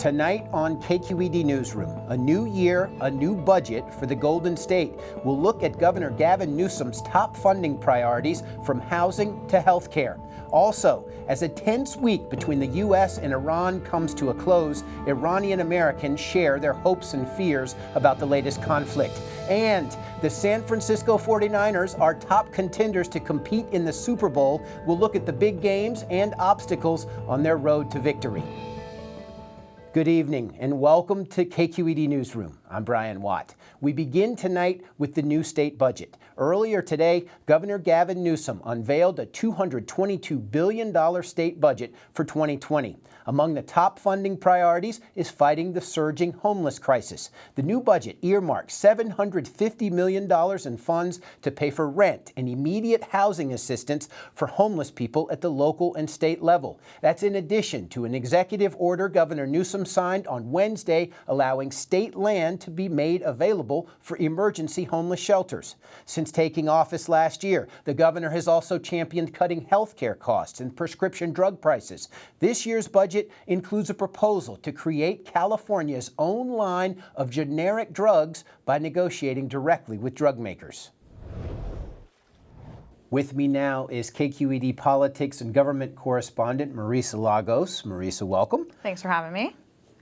Tonight on KQED Newsroom, a new year, a new budget for the Golden State. We'll look at Governor Gavin Newsom's top funding priorities from housing to health care. Also, as a tense week between the U.S. and Iran comes to a close, Iranian Americans share their hopes and fears about the latest conflict. And the San Francisco 49ers are top contenders to compete in the Super Bowl. We'll look at the big games and obstacles on their road to victory. Good evening and welcome to KQED Newsroom. I'm Brian Watt. We begin tonight with the new state budget. Earlier today, Governor Gavin Newsom unveiled a $222 billion state budget for 2020. Among the top funding priorities is fighting the surging homeless crisis. The new budget earmarks $750 million in funds to pay for rent and immediate housing assistance for homeless people at the local and state level. That's in addition to an executive order Governor Newsom signed on Wednesday allowing state land to be made available for emergency homeless shelters. Since taking office last year, the governor has also championed cutting health care costs and prescription drug prices. This year's budget includes a proposal to create California's own line of generic drugs by negotiating directly with drug makers. With me now is KQED politics and government correspondent Marisa Lagos. Marisa, welcome. Thanks for having me.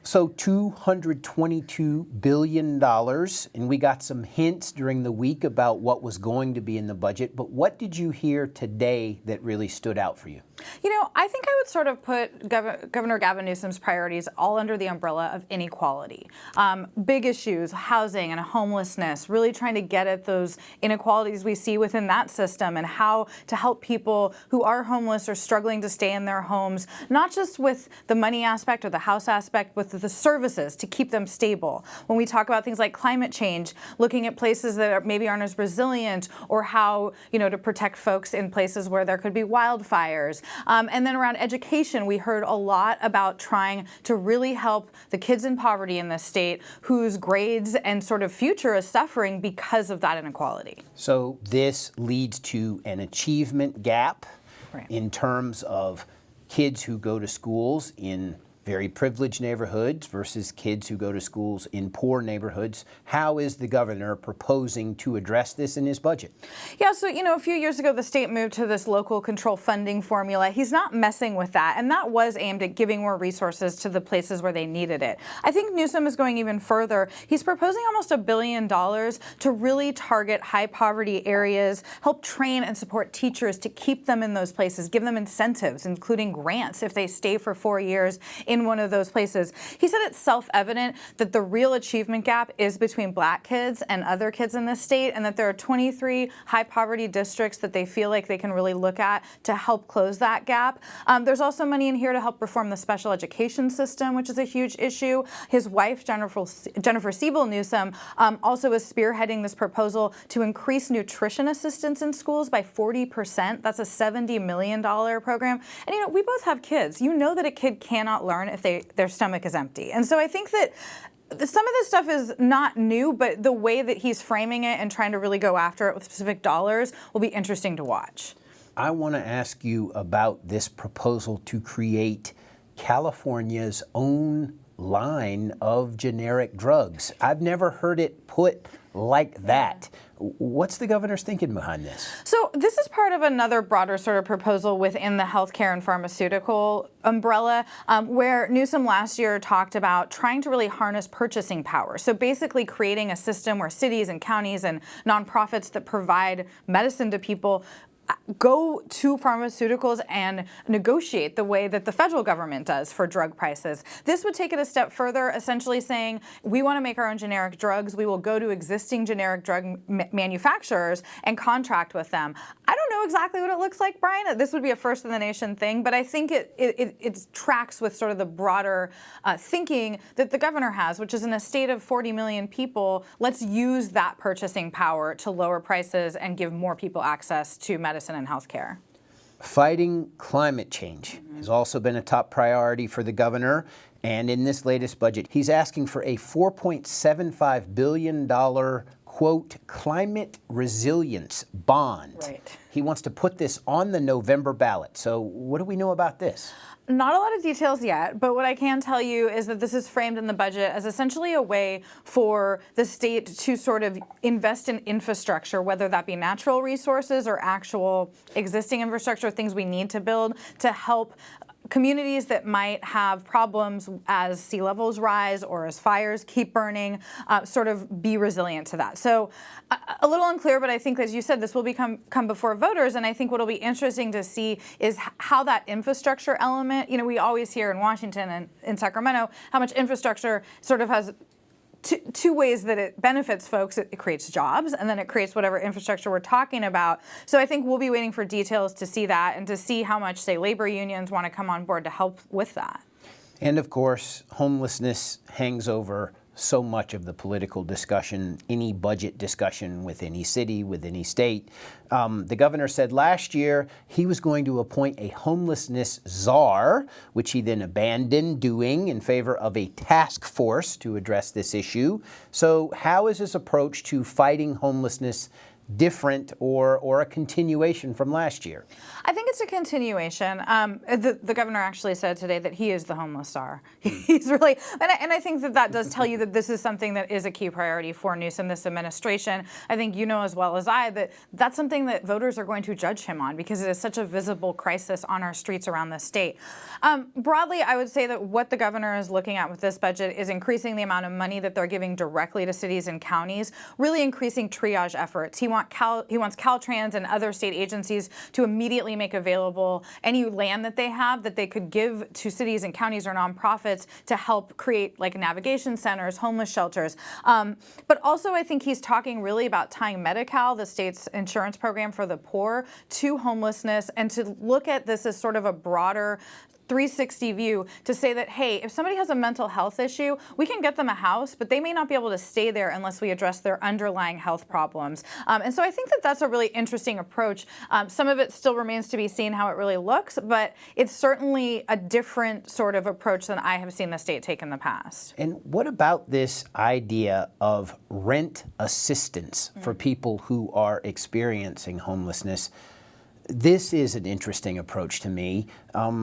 So $222 billion, and we got some hints during the week about what was going to be in the budget, but what did you hear today that really stood out for you? You know, I think I would sort of put Governor Gavin Newsom's priorities all under the umbrella of inequality. Big issues, housing and homelessness, really trying to get at those inequalities we see within that system and how to help people who are homeless or struggling to stay in their homes, not just with the money aspect or the house aspect, but the services to keep them stable. When we talk about things like climate change, looking at places that maybe aren't as resilient or how, to protect folks in places where there could be wildfires. And then around education, we heard a lot about trying to really help the kids in poverty in this state whose grades and sort of future is suffering because of that inequality. So this leads to an achievement gap in terms of kids who go to schools in very privileged neighborhoods versus kids who go to schools in poor neighborhoods. How is the governor proposing to address this in his budget? Yeah, so, a few years ago, the state moved to this local control funding formula. He's not messing with that, and that was aimed at giving more resources to the places where they needed it. I think Newsom is going even further. He's proposing almost $1 billion to really target high poverty areas, help train and support teachers to keep them in those places, give them incentives, including grants if they stay for 4 years in one of those places. He said it's self-evident that the real achievement gap is between Black kids and other kids in this state, and that there are 23 high poverty districts that they feel like they can really look at to help close that gap. There's also money in here to help reform the special education system, which is a huge issue. His wife, Jennifer Siebel Newsom, also is spearheading this proposal to increase nutrition assistance in schools by 40%. That's a $70 million program. And we both have kids. You know that a kid cannot learn if their stomach is empty. And so I think that some of this stuff is not new, but the way that he's framing it and trying to really go after it with specific dollars will be interesting to watch. I want to ask you about this proposal to create California's own line of generic drugs. I've never heard it put like that. What's the governor's thinking behind this? So this is part of another broader sort of proposal within the healthcare and pharmaceutical umbrella, where Newsom last year talked about trying to really harness purchasing power. So basically creating a system where cities and counties and nonprofits that provide medicine to people go to pharmaceuticals and negotiate the way that the federal government does for drug prices. This would take it a step further, essentially saying, we want to make our own generic drugs. We will go to existing generic drug manufacturers and contract with them. I don't know exactly what it looks like, Brian. This would be a first in the nation thing, but I think it tracks with sort of the broader thinking that the governor has, which is in a state of 40 million people, let's use that purchasing power to lower prices and give more people access to medicine and healthcare. Fighting climate change has also been a top priority for the governor. And in this latest budget, he's asking for a $4.75 billion quote, climate resilience bond. Right. He wants to put this on the November ballot. So what do we know about this? Not a lot of details yet, but what I can tell you is that this is framed in the budget as essentially a way for the state to sort of invest in infrastructure, whether that be natural resources or actual existing infrastructure, things we need to build to help communities that might have problems as sea levels rise or as fires keep burning, sort of be resilient to that. So a little unclear, but I think, as you said, this will come before voters. And I think what will be interesting to see is how that infrastructure element, we always hear in Washington and in Sacramento how much infrastructure sort of has two ways that it benefits folks. It creates jobs, and then it creates whatever infrastructure we're talking about. So I think we'll be waiting for details to see that and to see how much, say, labor unions want to come on board to help with that. And of course, homelessness hangs over so much of the political discussion, any budget discussion with any city, with any state. The governor said last year he was going to appoint a homelessness czar, which he then abandoned doing in favor of a task force to address this issue. So how is his approach to fighting homelessness different or a continuation from last year? I think it's a continuation. The governor actually said today that he is the homeless czar. He's really, and I think that does tell you that this is something that is a key priority for Newsom, this administration. I think you know as well as I that that's something that voters are going to judge him on because it is such a visible crisis on our streets around the state. Broadly, I would say that what the governor is looking at with this budget is increasing the amount of money that they're giving directly to cities and counties, really increasing triage efforts. He wants Caltrans and other state agencies to immediately make available any land that they have that they could give to cities and counties or nonprofits to help create like navigation centers, homeless shelters. But also I think he's talking really about tying Medi-Cal, the state's insurance program for the poor, to homelessness and to look at this as sort of a broader 360 view to say that, hey, if somebody has a mental health issue, we can get them a house, but they may not be able to stay there unless we address their underlying health problems. And so I think that that's a really interesting approach. Some of it still remains to be seen how it really looks, but it's certainly a different sort of approach than I have seen the state take in the past. And what about this idea of rent assistance for people who are experiencing homelessness? This is an interesting approach to me.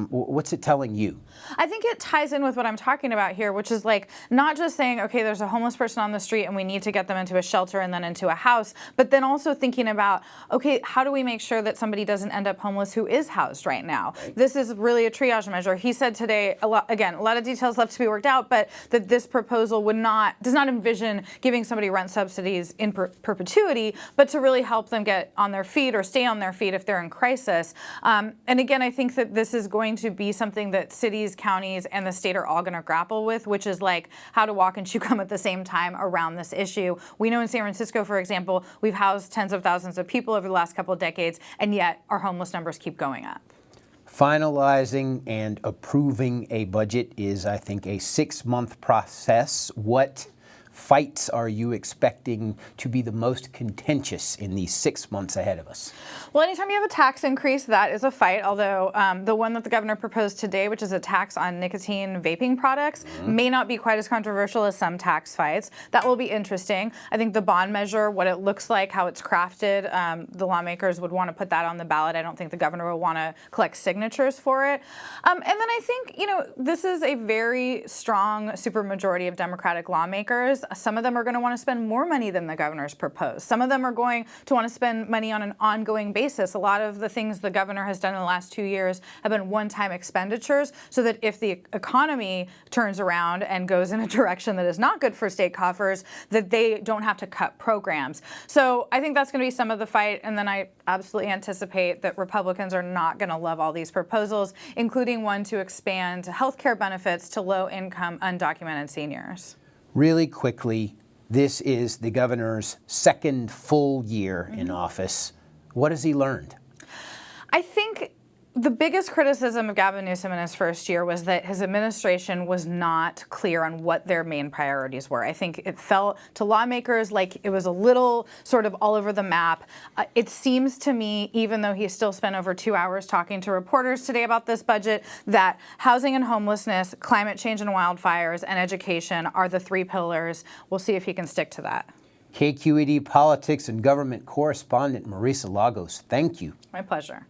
What's it telling you? I think it ties in with what I'm talking about here, which is like not just saying, okay, there's a homeless person on the street and we need to get them into a shelter and then into a house, but then also thinking about, okay, how do we make sure that somebody doesn't end up homeless who is housed right now? Right. This is really a triage measure. He said today, a lot of details left to be worked out, but that this proposal does not envision giving somebody rent subsidies in perpetuity, but to really help them get on their feet or stay on their feet if they're in crisis. And again, I think that this is going to be something that cities, counties, and the state are all going to grapple with, which is like how to walk and chew gum at the same time around this issue. We know in San Francisco, for example, we've housed tens of thousands of people over the last couple of decades, and yet our homeless numbers keep going up. Finalizing and approving a budget is, I think, a 6-month process. What fights are you expecting to be the most contentious in these 6 months ahead of us? Well, anytime you have a tax increase, that is a fight, although the one that the governor proposed today, which is a tax on nicotine vaping products, may not be quite as controversial as some tax fights. That will be interesting. I think the bond measure, what it looks like, how it's crafted, the lawmakers would want to put that on the ballot. I don't think the governor will want to collect signatures for it. And then I think, this is a very strong supermajority of Democratic lawmakers. Some of them are going to want to spend more money than the governor's proposed. Some of them are going to want to spend money on an ongoing basis. A lot of the things the governor has done in the last 2 years have been one-time expenditures so that if the economy turns around and goes in a direction that is not good for state coffers, that they don't have to cut programs. So I think that's going to be some of the fight. And then I absolutely anticipate that Republicans are not going to love all these proposals, including one to expand health care benefits to low-income undocumented seniors. Really quickly, this is the governor's second full year in office. What has he learned? I think the biggest criticism of Gavin Newsom in his first year was that his administration was not clear on what their main priorities were. I think it felt to lawmakers like it was a little sort of all over the map. It seems to me, even though he still spent over 2 hours talking to reporters today about this budget, that housing and homelessness, climate change and wildfires, and education are the 3 pillars. We'll see if he can stick to that. KQED politics and government correspondent Marisa Lagos, thank you. My pleasure.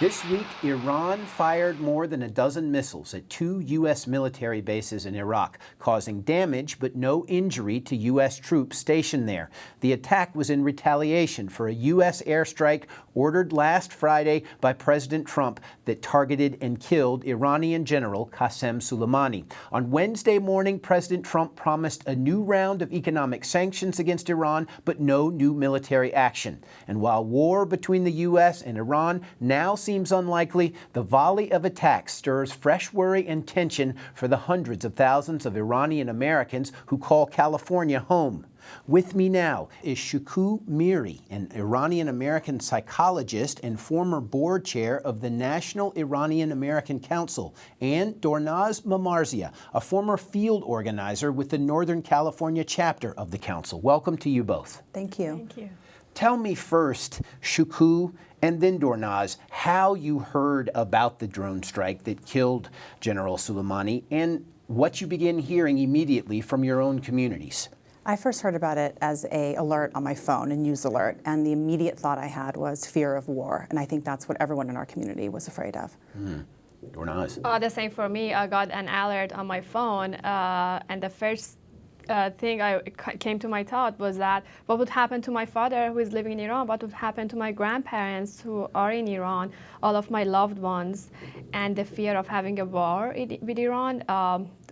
This week, Iran fired more than a dozen missiles at 2 U.S. military bases in Iraq, causing damage but no injury to U.S. troops stationed there. The attack was in retaliation for a U.S. airstrike ordered last Friday by President Trump that targeted and killed Iranian General Qasem Soleimani. On Wednesday morning, President Trump promised a new round of economic sanctions against Iran, but no new military action. And while war between the U.S. and Iran now seems unlikely, the volley of attacks stirs fresh worry and tension for the hundreds of thousands of Iranian Americans who call California home. With me now is Shuku Miri, an Iranian American psychologist and former board chair of the National Iranian American Council, and Dornaz Mamarzia, a former field organizer with the Northern California chapter of the council. Welcome to you both. Thank you. Thank you. Tell me first, Shuku, and then Dornaz, how you heard about the drone strike that killed General Soleimani and what you began hearing immediately from your own communities. I first heard about it as an alert on my phone, a news alert, and the immediate thought I had was fear of war, and I think that's what everyone in our community was afraid of. Dornaz. The same for me. I got an alert on my phone, and the first thing came to my thought was that what would happen to my father who is living in Iran, what would happen to my grandparents who are in Iran, all of my loved ones, and the fear of having a war with Iran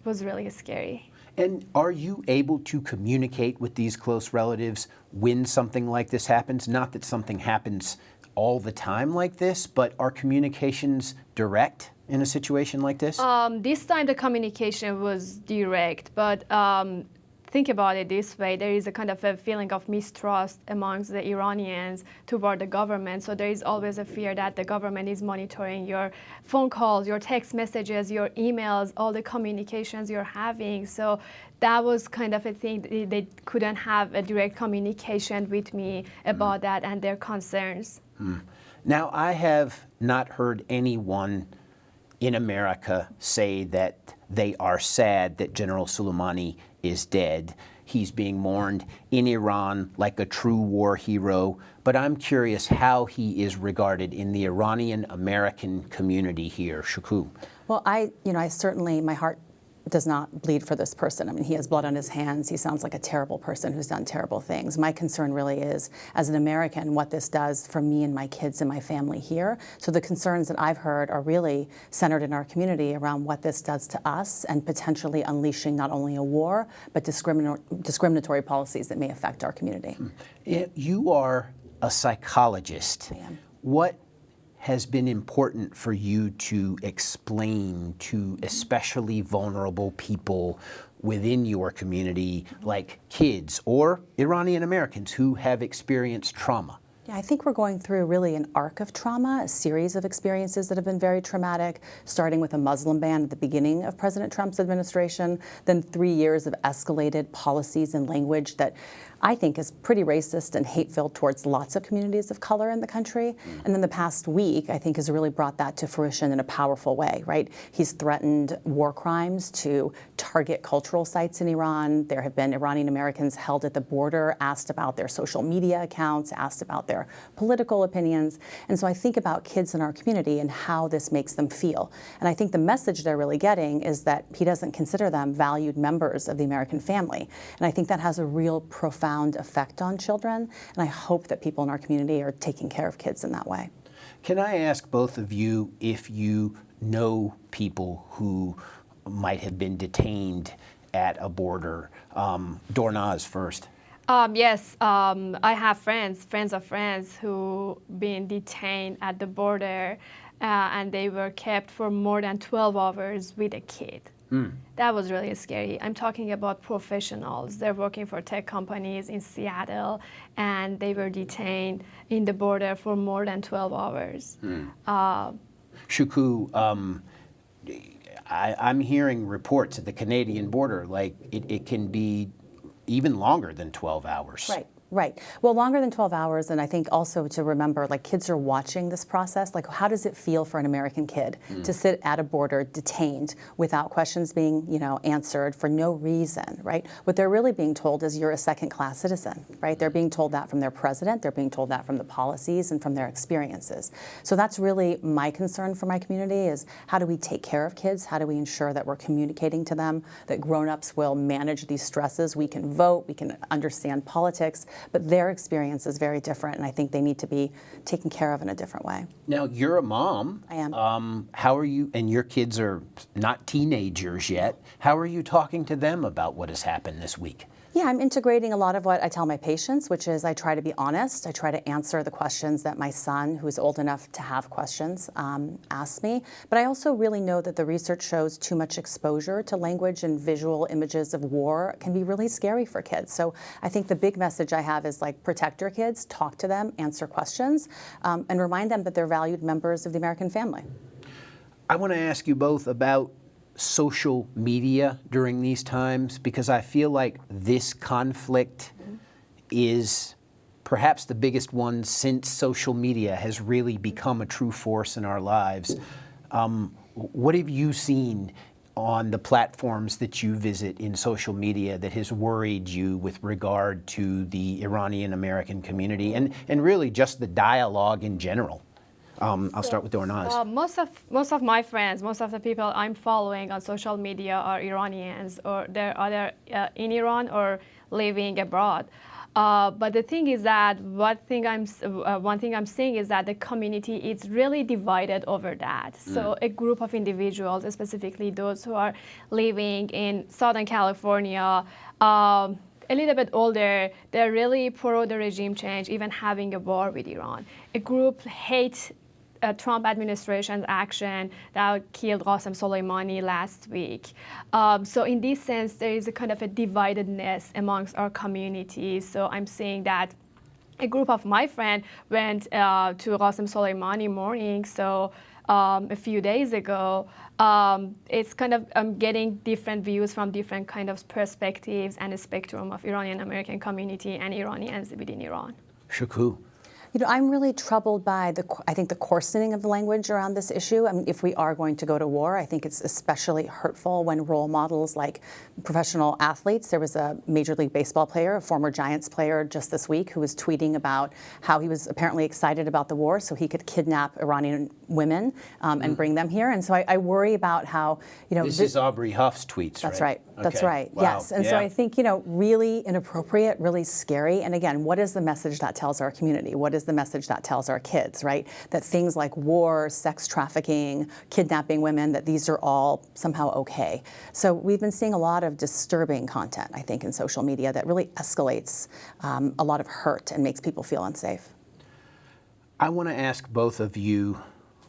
was really scary. And are you able to communicate with these close relatives when something like this happens? Not that something happens all the time like this, but are communications direct in a situation like this? This time the communication was direct, but think about it this way. There is a kind of a feeling of mistrust amongst the Iranians toward the government. So there is always a fear that the government is monitoring your phone calls, your text messages, your emails, all the communications you're having. So that was kind of a thing. They couldn't have a direct communication with me about that and their concerns. Now, I have not heard anyone in America say that they are sad that General Soleimani is dead. He's being mourned in Iran like a true war hero, but I'm curious how he is regarded in the Iranian American community here. Shuku. Well, I certainly, my heart does not bleed for this person. I mean, he has blood on his hands. He sounds like a terrible person who's done terrible things. My concern really is, as an American, what this does for me and my kids and my family here. So the concerns that I've heard are really centered in our community around what this does to us and potentially unleashing not only a war, but discriminatory policies that may affect our community. You are a psychologist. I am. What has been important for you to explain to especially vulnerable people within your community, like kids or Iranian Americans who have experienced trauma? Yeah, I think we're going through really an arc of trauma, a series of experiences that have been very traumatic, starting with a Muslim ban at the beginning of President Trump's administration, then 3 years of escalated policies and language that I think is pretty racist and hate-filled towards lots of communities of color in the country. And then the past week, I think, has really brought that to fruition in a powerful way, right? He's threatened war crimes to target cultural sites in Iran. There have been Iranian Americans held at the border, asked about their social media accounts, asked about their political opinions. And so I think about kids in our community and how this makes them feel. And I think the message they're really getting is that he doesn't consider them valued members of the American family. And I think that has a real profound effect on children, and I hope that people in our community are taking care of kids in that way. Can I ask both of you if you know people who might have been detained at a border? Dornaz first. Yes, I have friends of friends who been detained at the border, and they were kept for more than 12 hours with a kid. That was really scary. I'm talking about professionals. They're working for tech companies in Seattle, and they were detained in the border for more than 12 hours. Shuku, I'm hearing reports at the Canadian border, like it can be even longer than 12 hours. Right. Right. Well, longer than 12 hours, and I think also to remember, like, kids are watching this process. Like, how does it feel for an American kid to sit at a border detained without questions being, answered for no reason, right? What they're really being told is you're a second-class citizen, right? They're being told that from their president. They're being told that from the policies and from their experiences. So that's really my concern for my community is how do we take care of kids? How do we ensure that we're communicating to them, that grown-ups will manage these stresses? We can vote, we can understand politics, but their experience is very different, and I think they need to be taken care of in a different way. Now, you're a mom. I am. How are you, and your kids are not teenagers yet, how are you talking to them about what has happened this week? Yeah, I'm integrating a lot of what I tell my patients, which is I try to be honest. I try to answer the questions that my son, who's old enough to have questions, asks me. But I also really know that the research shows too much exposure to language and visual images of war can be really scary for kids. So I think the big message I have is, like, protect your kids, talk to them, answer questions, and remind them that they're valued members of the American family. I want to ask you both about social media during these times, because I feel like this conflict is perhaps the biggest one since social media has really become a true force in our lives. What have you seen on the platforms that you visit in social media that has worried you with regard to the Iranian American community and really just the dialogue in general? I'll start with Dornaz. Most of my friends, most of the people I'm following on social media are Iranians, or they're either in Iran or living abroad. But the thing is that one thing I'm seeing is that the community is really divided over that. So a group of individuals, specifically those who are living in Southern California, a little bit older, they're really pro the regime change, even having a war with Iran. A group hates Trump administration's action that killed Qasem Soleimani last week. So in this sense, there is a kind of a dividedness amongst our community. So I'm seeing that a group of my friends went to Qasem Soleimani mourning. So a few days ago, it's kind of getting different views from different kind of perspectives and a spectrum of Iranian American community and Iranians within Iran. Shaku. I'm really troubled by I think the coarsening of the language around this issue. I mean, if we are going to go to war, I think it's especially hurtful when role models like professional athletes. There was a Major League Baseball player, a former Giants player just this week, who was tweeting about how he was apparently excited about the war so he could kidnap Iranian women and bring them here. And so I worry about how, This is Aubrey Huff's tweets, That's right? right. That's Okay. right. Wow. Yes. And so I think, really inappropriate, really scary. And again, what is the message that tells our community? What is the message that tells our kids, right? That things like war, sex trafficking, kidnapping women, that these are all somehow okay. So we've been seeing a lot of disturbing content, I think, in social media that really escalates a lot of hurt and makes people feel unsafe. I want to ask both of you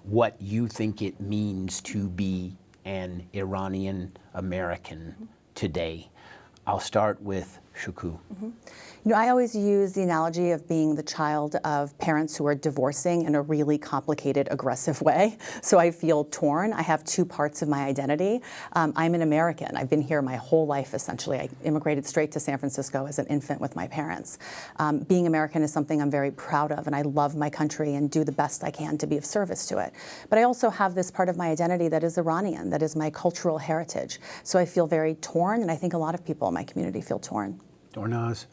what you think it means to be an Iranian American today. I'll start with Shaku. I always use the analogy of being the child of parents who are divorcing in a really complicated, aggressive way. So I feel torn. I have two parts of my identity. I'm an American. I've been here my whole life, essentially. I immigrated straight to San Francisco as an infant with my parents. Being American is something I'm very proud of, and I love my country and do the best I can to be of service to it. But I also have this part of my identity that is Iranian, that is my cultural heritage. So I feel very torn, and I think a lot of people in my community feel torn. Dornaz.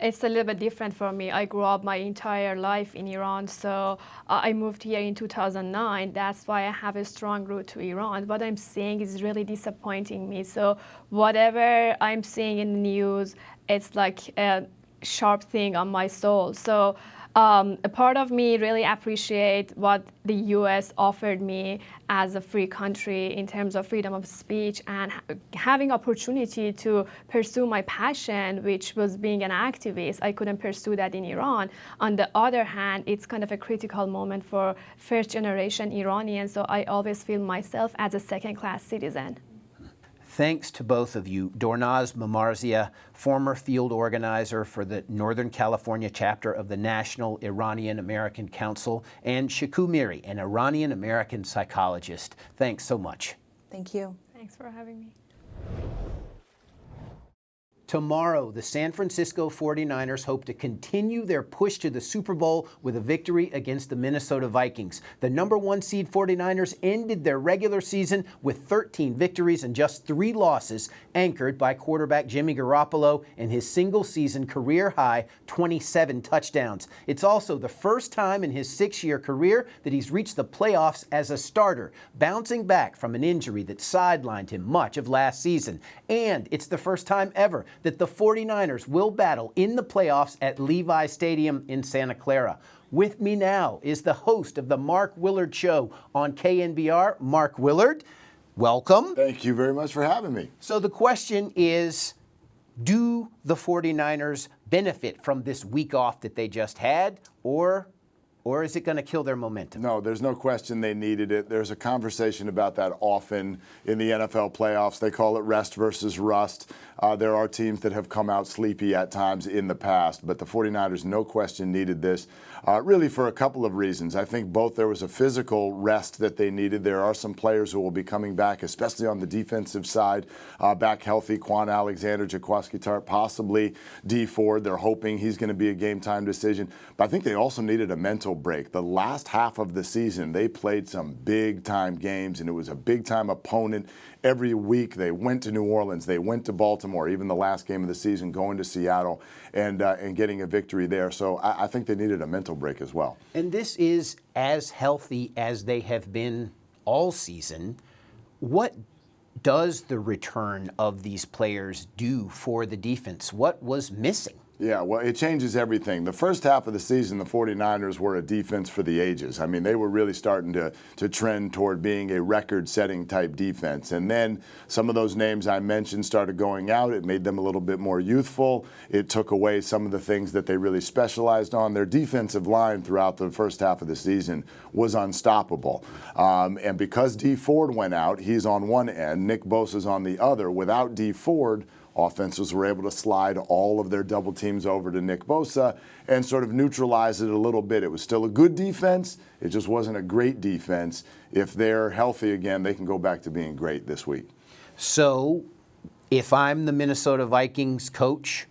It's a little bit different for me. I grew up my entire life in Iran, so I moved here in 2009. That's why I have a strong root to Iran. What I'm seeing is really disappointing me. So whatever I'm seeing in the news, it's like a sharp thing on my soul. So a part of me really appreciate what the U.S. offered me as a free country in terms of freedom of speech and having opportunity to pursue my passion, which was being an activist. I couldn't pursue that in Iran. On the other hand, it's kind of a critical moment for first-generation Iranians, so I always feel myself as a second-class citizen. Thanks to both of you. Dornaz Mamarzieh, former field organizer for the Northern California chapter of the National Iranian American Council, and Shaku Miri, an Iranian American psychologist. Thanks so much. Thank you. Thanks for having me. Tomorrow, the San Francisco 49ers hope to continue their push to the Super Bowl with a victory against the Minnesota Vikings. The number 1 seed 49ers ended their regular season with 13 victories and just 3 losses, anchored by quarterback Jimmy Garoppolo and his single-season career-high 27 touchdowns. It's also the first time in his 6-year career that he's reached the playoffs as a starter, bouncing back from an injury that sidelined him much of last season. And it's the first time ever that the 49ers will battle in the playoffs at Levi Stadium in Santa Clara. With me now is the host of the Mark Willard Show on KNBR, Mark Willard. Welcome. Thank you very much for having me. So the question is, do the 49ers benefit from this week off that they just had, or is it going to kill their momentum? No, there's no question they needed it. There's a conversation about that often in the NFL playoffs. They call it rest versus rust. There are teams that have come out sleepy at times in the past, but the 49ers, no question, needed this, really for a couple of reasons. I think both there was a physical rest that they needed. There are some players who will be coming back, especially on the defensive side, back healthy. Quan Alexander, Jaquiski Tartt, possibly D Ford. They're hoping he's going to be a game-time decision. But I think they also needed a mental break. The last half of the season, they played some big-time games, and it was a big-time opponent. Every week they went to New Orleans, they went to Baltimore, even the last game of the season, going to Seattle and getting a victory there. So I think they needed a mental break as well. And this is as healthy as they have been all season. What does the return of these players do for the defense? What was missing? Yeah, well, it changes everything. The first half of the season, the 49ers were a defense for the ages. I mean, they were really starting to trend toward being a record-setting type defense. And then some of those names I mentioned started going out. It made them a little bit more youthful. It took away some of the things that they really specialized on. Their defensive line throughout the first half of the season was unstoppable. And because D Ford went out, he's on one end, Nick Bosa's on the other. Without D Ford, offenses were able to slide all of their double teams over to Nick Bosa and sort of neutralize it a little bit. It was still a good defense. It just wasn't a great defense. If they're healthy again, they can go back to being great this week. So if I'm the Minnesota Vikings coach,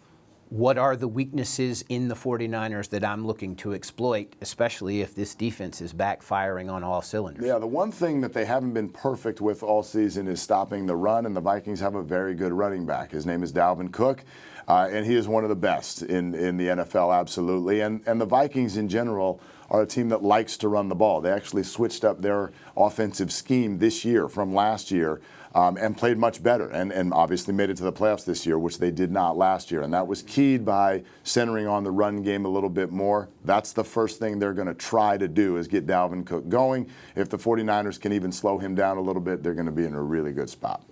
what are the weaknesses in the 49ers that I'm looking to exploit, especially if this defense is backfiring on all cylinders? Yeah, the one thing that they haven't been perfect with all season is stopping the run, and the Vikings have a very good running back. His name is Dalvin Cook, and he is one of the best in the NFL, absolutely. And the Vikings in general are a team that likes to run the ball. They actually switched up their offensive scheme this year from last year and played much better and obviously made it to the playoffs this year, which they did not last year. And that was keyed by centering on the run game a little bit more. That's the first thing they're going to try to do is get Dalvin Cook going. If the 49ers can even slow him down a little bit, they're going to be in a really good spot.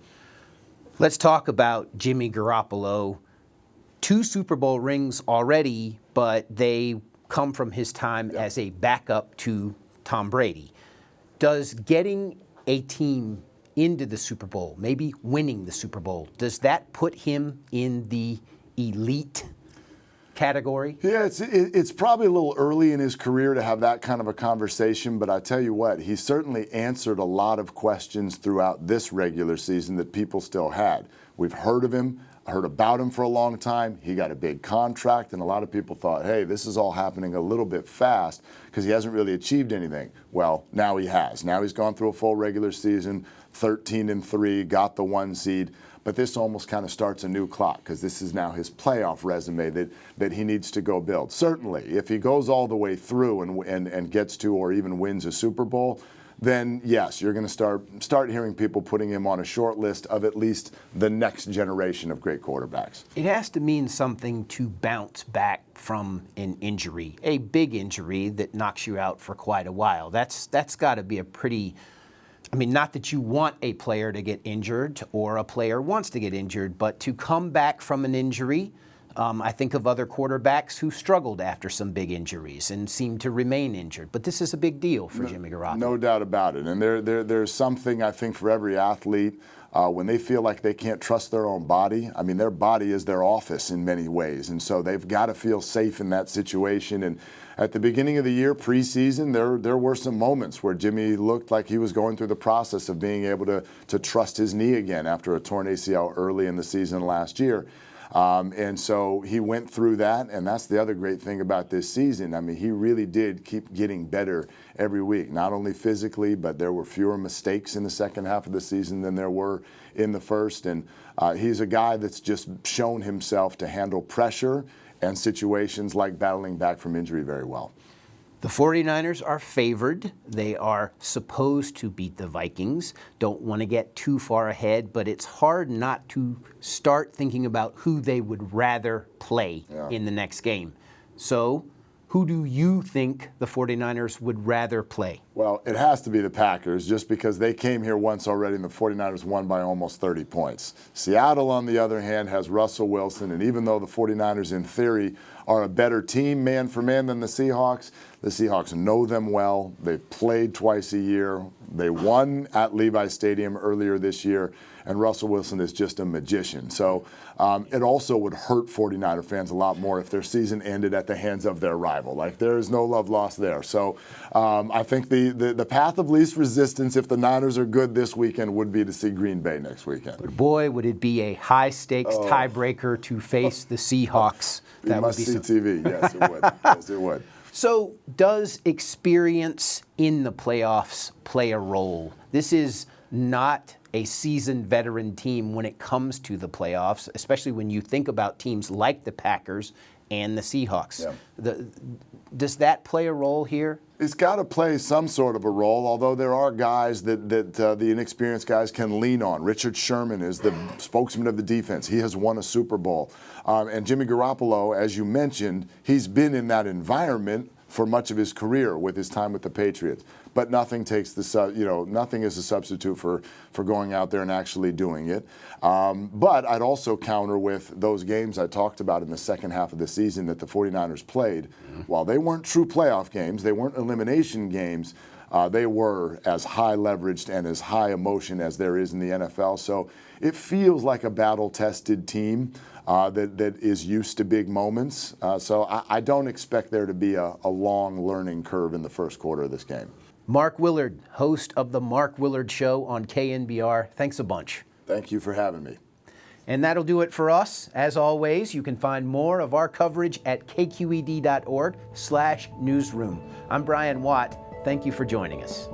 Let's talk about Jimmy Garoppolo. 2 Super Bowl rings already, but they come from his time as a backup to Tom Brady. Does getting a team into the Super Bowl, maybe winning the Super Bowl, does that put him in the elite category? Yeah, it's probably a little early in his career to have that kind of a conversation, but I tell you what, he certainly answered a lot of questions throughout this regular season that people still had. We've heard of him, heard about him for a long time. He got a big contract, and a lot of people thought, hey, this is all happening a little bit fast because he hasn't really achieved anything. Well, now he has. Now he's gone through a full regular season, 13-3, got the 1 seed. But this almost kind of starts a new clock because this is now his playoff resume that he needs to go build. Certainly, if he goes all the way through and gets to or even wins a Super Bowl, then yes, you're going to start hearing people putting him on a short list of at least the next generation of great quarterbacks. It has to mean something to bounce back from an injury, a big injury that knocks you out for quite a while. That's got to be a pretty, I mean, not that you want a player to get injured or a player wants to get injured, but to come back from an injury, I think of other quarterbacks who struggled after some big injuries and seemed to remain injured. But this is a big deal for Jimmy Garoppolo. No doubt about it. And there's something, I think, for every athlete when they feel like they can't trust their own body. I mean, their body is their office in many ways. And so they've got to feel safe in that situation. And at the beginning of the year, preseason, there were some moments where Jimmy looked like he was going through the process of being able to trust his knee again after a torn ACL early in the season last year. And so he went through that, and that's the other great thing about this season. I mean, he really did keep getting better every week, not only physically, but there were fewer mistakes in the second half of the season than there were in the first. And he's a guy that's just shown himself to handle pressure and situations like battling back from injury very well. The 49ers are favored. They are supposed to beat the Vikings. Don't want to get too far ahead, but it's hard not to start thinking about who they would rather play in the next game. So, who do you think the 49ers would rather play? Well, it has to be the Packers, just because they came here once already and the 49ers won by almost 30 points. Seattle, on the other hand, has Russell Wilson, and even though the 49ers, in theory, are a better team man for man than the Seahawks know them well. They've played twice a year. They won at Levi Stadium earlier this year, and Russell Wilson is just a magician. So it also would hurt 49er fans a lot more if their season ended at the hands of their rival. Like, there is no love lost there. So I think the path of least resistance, if the Niners are good this weekend, would be to see Green Bay next weekend. But boy, would it be a high-stakes tiebreaker to face the Seahawks. That would be TV. Yes, it would. Yes, it would. So does experience in the playoffs play a role? This is not a seasoned veteran team when it comes to the playoffs, especially when you think about teams like the Packers and the Seahawks. Yeah. Does that play a role here? It's got to play some sort of a role, although there are guys that the inexperienced guys can lean on. Richard Sherman is the spokesman of the defense. He has won a Super Bowl. And Jimmy Garoppolo, as you mentioned, he's been in that environment for much of his career with his time with the Patriots. But nothing takes nothing is a substitute for going out there and actually doing it. But I'd also counter with those games I talked about in the second half of the season that the 49ers played. While they weren't true playoff games, they weren't elimination games, they were as high leveraged and as high emotion as there is in the NFL. So it feels like a battle-tested team that is used to big moments. So I don't expect there to be a long learning curve in the first quarter of this game. Mark Willard, host of The Mark Willard Show on KNBR. Thanks a bunch. Thank you for having me. And that'll do it for us. As always, you can find more of our coverage at kqed.org/newsroom. I'm Brian Watt. Thank you for joining us.